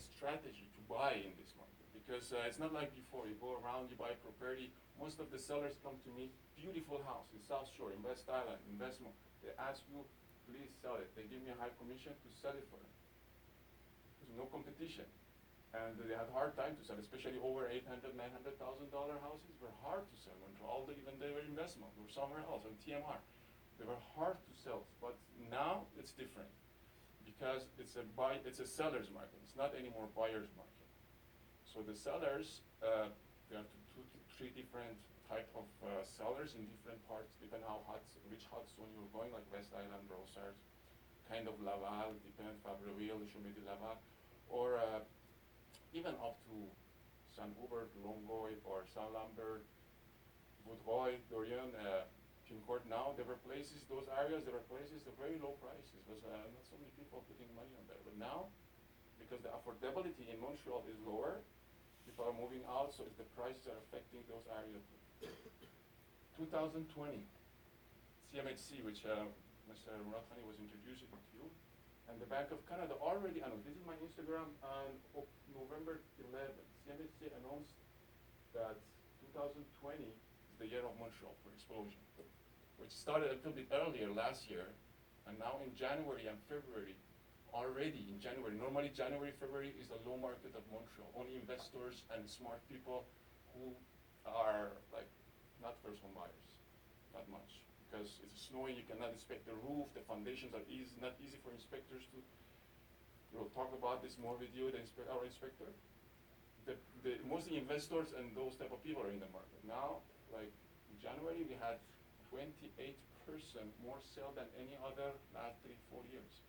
a strategy to buy in this market, because it's not like before. You go around, you buy property. Most of the sellers come to me, beautiful house in South Shore, in West Island, in Westmont. They ask you, please sell it. They give me a high commission to sell it for them. There's no competition. And they had a hard time to sell, especially over $800,000, $900,000 houses were hard to sell. Although even they were investment or somewhere else on TMR. They were hard to sell, but now it's different because it's a seller's market. It's not anymore buyer's market. So the sellers, there are two to three different type of sellers in different parts, depending how which hot zone you're going, like West Island, Brossard, kind of Laval, depending Fabreville, Chaumet Laval, or even up to Saint Hubert, Longueuil, or Saint Lambert, Vaudreuil, Dorian, Concordia. Now there were places, those areas, there were places of very low prices. There was not so many people putting money on there. But now, because the affordability in Montreal is lower, people are moving out, so the prices are affecting those areas. 2020, CMHC, which Mr. Moradkhani was introducing to you, and the Bank of Canada already announced, this is my Instagram on November 11th, CMHC announced that 2020 is the year of Montreal for explosion, which started a little bit earlier last year, and now in January and February, already in January, normally January, February is the low market of Montreal. Only investors and smart people who are like not first home buyers, not much. Because it's snowing, you cannot inspect the roof, the foundations are not easy for inspectors to, we'll talk about this more with you, our inspector. Mostly investors and those type of people are in the market. Now, like in January, we had 28% more sale than any other last 3-4 years.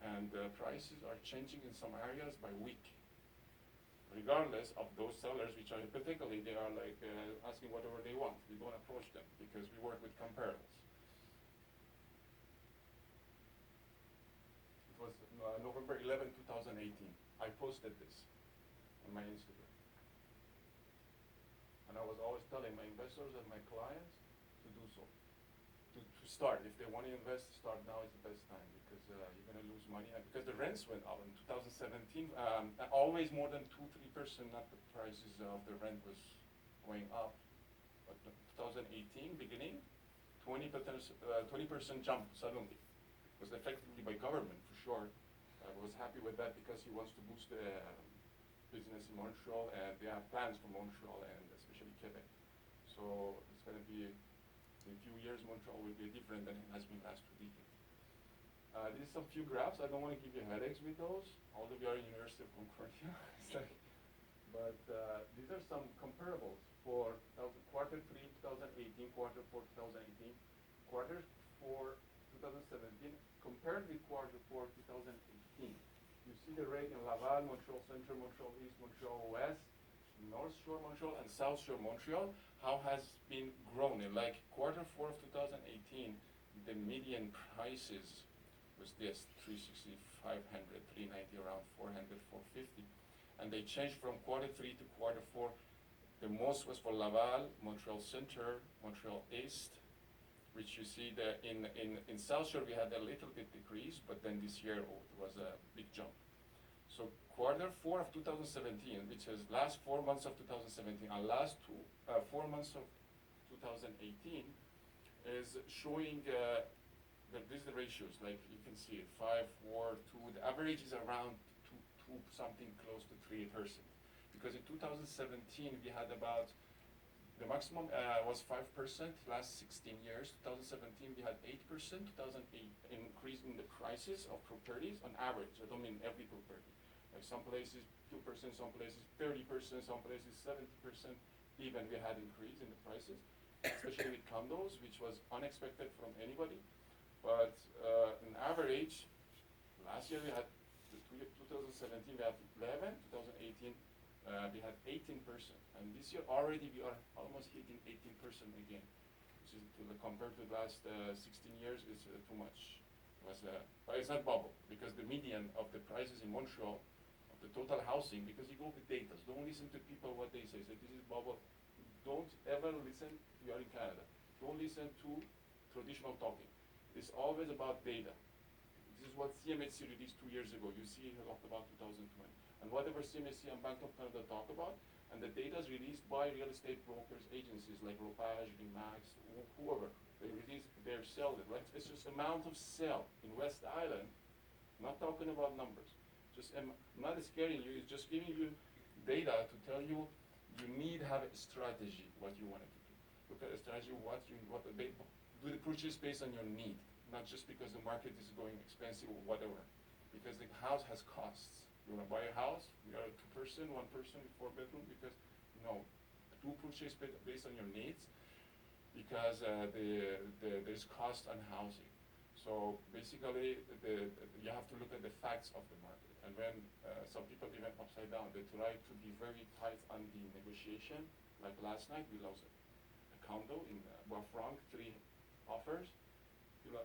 And prices are changing in some areas by week. Regardless of those sellers, which are particularly, they are like asking whatever they want. We don't approach them because we work with comparables. It was November 11, 2018. I posted this on my Instagram. And I was always telling my investors and my clients to do so. To start, if they want to invest, start now is the best time because you're going to lose money. And because the rents went up in 2017, always more than 2-3%, not the prices of the rent was going up. But 2018 beginning, 20% jump suddenly. It was effectively by government for sure. I was happy with that because he wants to boost the business in Montreal, and they have plans for Montreal and especially Quebec. So it's going to be, in a few years, Montreal will be different than it has been last 2 decades. These are some few graphs. I don't want to give you headaches with those, although we are in University of Concordia. But these are some comparables for quarter 3, 2018, quarter 4, 2018, quarter 4, 2017, compared with quarter 4, 2018. You see the rate in Laval, Montreal Centre, Montreal East, Montreal West, North Shore Montreal, and South Shore Montreal, how has been grown. In like quarter 4 of 2018, the median prices was this, 360, 500, 390, around 400, 450. And they changed from quarter 3 to quarter 4. The most was for Laval, Montreal Centre, Montreal East, which you see that in South Shore we had a little bit decrease, but then this year it was a big jump. So quarter 4 of 2017, which is last 4 months of 2017, and last 4 months of 2018, is showing that these are the ratios, like you can see it, 5, 4, 2. The average is around 2 something close to 3%. Because in 2017 we had about, the maximum was 5% last 16 years. 2017 we had 8%. 2008 increase in the prices of properties on average. I don't mean every property. Like some places 2%, some places 30%, some places 70%. Even we had increase in the prices, especially with condos, which was unexpected from anybody. But on average, last year we had 2017 we had 11, 2018 we had 18%, and this year already we are almost hitting 18% again, which is compared to the last 16 years is too much. But it's not bubble, because the median of the prices in Montreal, of the total housing, because you go with data, don't listen to people what they say, this is bubble. Don't ever listen, you are in Canada, don't listen to traditional talking. It's always about data. This is what CMHC released 2 years ago. You see it talked about 2020. And whatever CMHC and Bank of Canada talk about, and the data is released by real estate brokers agencies like Ropage, Remax, whoever. They release, they're selling, right? It's just amount of sale in West Island, not talking about numbers. Just not scaring you, it's just giving you data to tell you you need to have a strategy, what you want to do. Look at a strategy, do the purchase based on your need, not just because the market is going expensive or whatever. Because the house has costs. You want to buy a house, you are a 2-person, 1-person, 4-bedroom, because no, do purchase based on your needs, because there's cost on housing. So basically, you have to look at the facts of the market. And when some people even upside down, they try to be very tight on the negotiation. Like last night, we lost a condo in Ngo Hoang, 3 offers.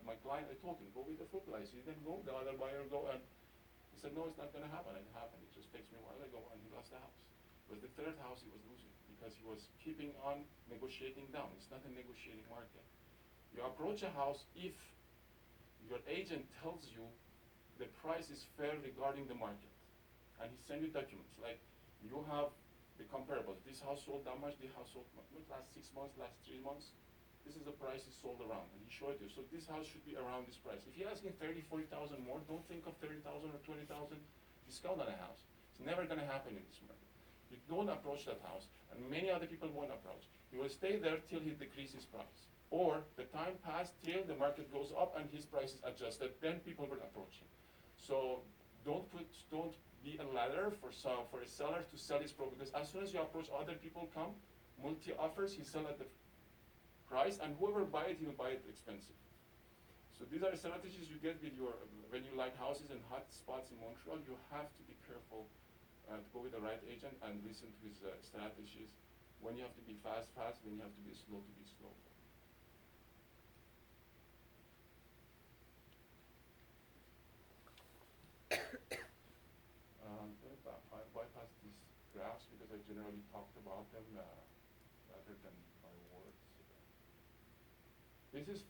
My client, I told him, go with the full price. He didn't go, the other buyer go, and he said, no, it's not going to happen. It happened. It just takes me a while ago, and he lost the house. It was the 3rd house he was losing because he was keeping on negotiating down. It's not a negotiating market. You approach a house if your agent tells you the price is fair regarding the market, and he sends you documents like you have the comparables. This house sold that much. This house sold last 6 months, last 3 months. This is the price is sold around, and he showed you. So this house should be around this price. If you're asking 30, 40,000 more, don't think of 30,000 or 20,000 discount on a house. It's never going to happen in this market. You don't approach that house, and many other people won't approach. You will stay there till he decreases price, or the time passed till the market goes up and his price is adjusted. Then people will approach him. So don't be a ladder for a seller to sell his product, because as soon as you approach, other people come, multi offers, he sell at the price, and whoever buy it, he'll buy it expensive. So these are strategies you get with when you like houses in hot spots in Montreal. You have to be careful to go with the right agent and listen to his strategies. When you have to be fast, when you have to be slow, slow. I bypass these graphs because I generally talked about them rather than my words. This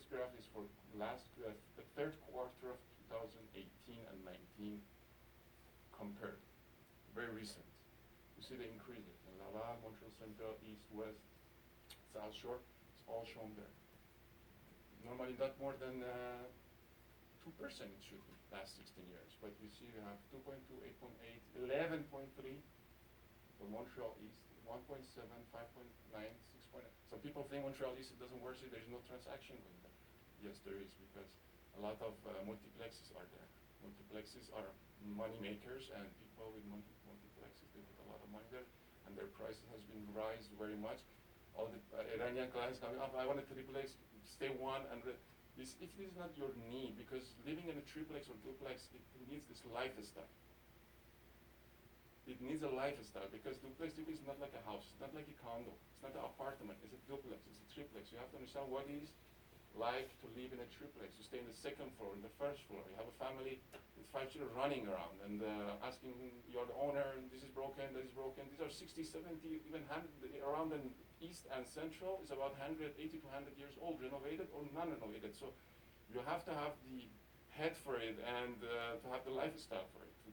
graph is for the 3rd quarter of 2018 and 19 compared, very recent. You see the increases in Laval, Montreal Central, East, West, South Shore, it's all shown there. Normally not more than 2% it should be, last 16 years, but you see we have 2.2, 8.8, 11.3 for Montreal East, 1.7, 5.9, 6.8. Some people think Montreal East doesn't work, so there's no transaction going there. Yes, there is, because a lot of multiplexes are there. Multiplexes are money makers, and people with multiplexes, they put a lot of money there, and their prices has been rise very much. All the Iranian clients coming up, I want a triplex, stay one, and if this is not your need, because living in a triplex or duplex, it needs this lifestyle. It needs a lifestyle, because duplex is not like a house, it's not like a condo, it's not an apartment, it's a duplex, it's a triplex. You have to understand what it is like to live in a triplex. You stay in the 2nd floor, in the 1st floor, you have a family with 5 children running around and asking, you're the owner, and this is broken, that is broken. These are 60, 70, even 100, around in East and Central is about 180 to 100 years old, renovated or non-renovated. So you have to have the head for it and to have the lifestyle for it, to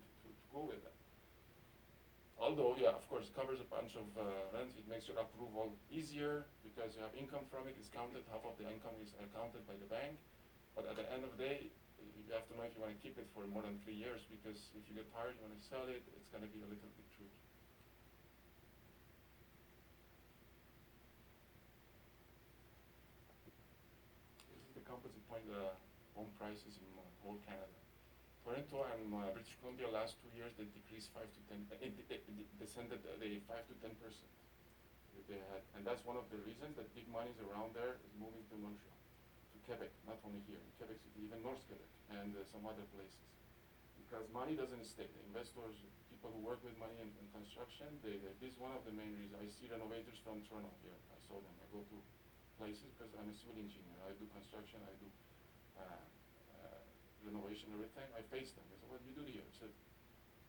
go with that. Although, yeah, of course, it covers a bunch of rent. It makes your approval easier because you have income from it. It's counted. Half of the income is accounted by the bank. But at the end of the day, you have to know if you want to keep it for more than 3 years, because if you get tired, you want to sell it, it's going to be a little bit tricky. This is the composite point home prices in whole Canada. Toronto and British Columbia last 2 years they decreased 5 to 10. Descended 5 to 10%. And that's one of the reasons that big monies around there is moving to Montreal, to Quebec, not only here in Quebec City, even North Quebec and some other places, because money doesn't stay. The investors, people who work with money in construction, this is one of the main reasons. I see renovators from Toronto here. I saw them. I go to places because I'm a civil engineer. I do construction. I do renovation, everything. I face them. They said, what do you do here? I said,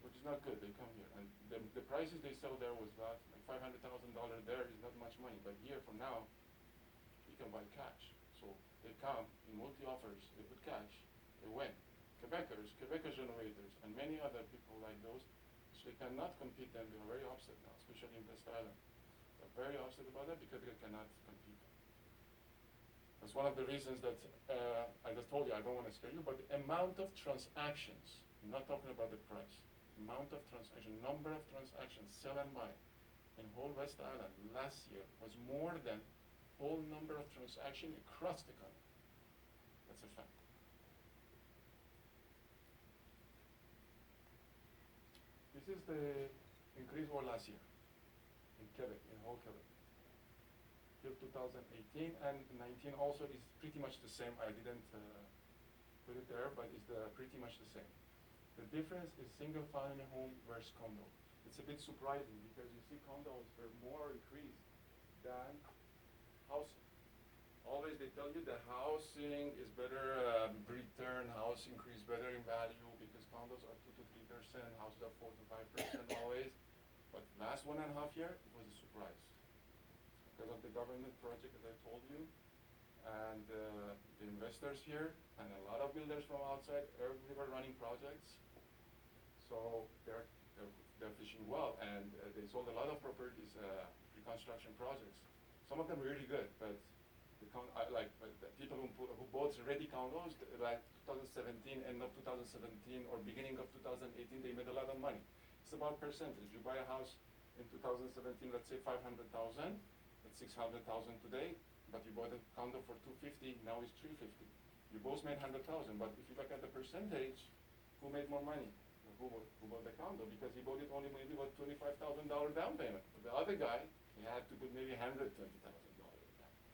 which is not good. They come here. And the prices they sell there was not, like $500,000 there is not much money. But here, for now, you can buy cash. So they come in multi-offers, they put cash, They win. Quebecers generators, and many other people like those, so they cannot compete, and they're very upset now, especially in West Island. They're very upset about that because they cannot compete. That's one of the reasons that I just told you, I don't want to scare you, but the amount of transactions, I'm not talking about the price, amount of transaction, number of transactions, sell and buy, in whole West Island last year was more than whole number of transactions across the country. That's a fact. This is the increase over last year in Quebec, in whole Quebec. Till 2018 and 19 also is pretty much the same. I didn't put it there, but it's pretty much the same. The difference is single family home versus condo. It's a bit surprising because you see condos are more increased than housing. Always they tell you the housing is better return, house increase better in value because condos are 2 to 3%, houses are 4 to 5% always. But last 1.5 years, it was a surprise. Because of the government project, as I told you, and the investors here, and a lot of builders from outside, everywhere running projects. So they're fishing well, and they sold a lot of properties, reconstruction projects. Some of them really good, but the people who bought ready condos, like 2017, end of 2017 or beginning of 2018, they made a lot of money. It's about percentage. You buy a house in 2017, let's say 500,000. It's 600,000 today, but you bought a condo for 250, now it's 350. You both made 100,000, but if you look at the percentage, who made more money? Who bought the condo? Because he bought it only maybe what $25,000 down payment. But the other guy, he had to put maybe 120,000.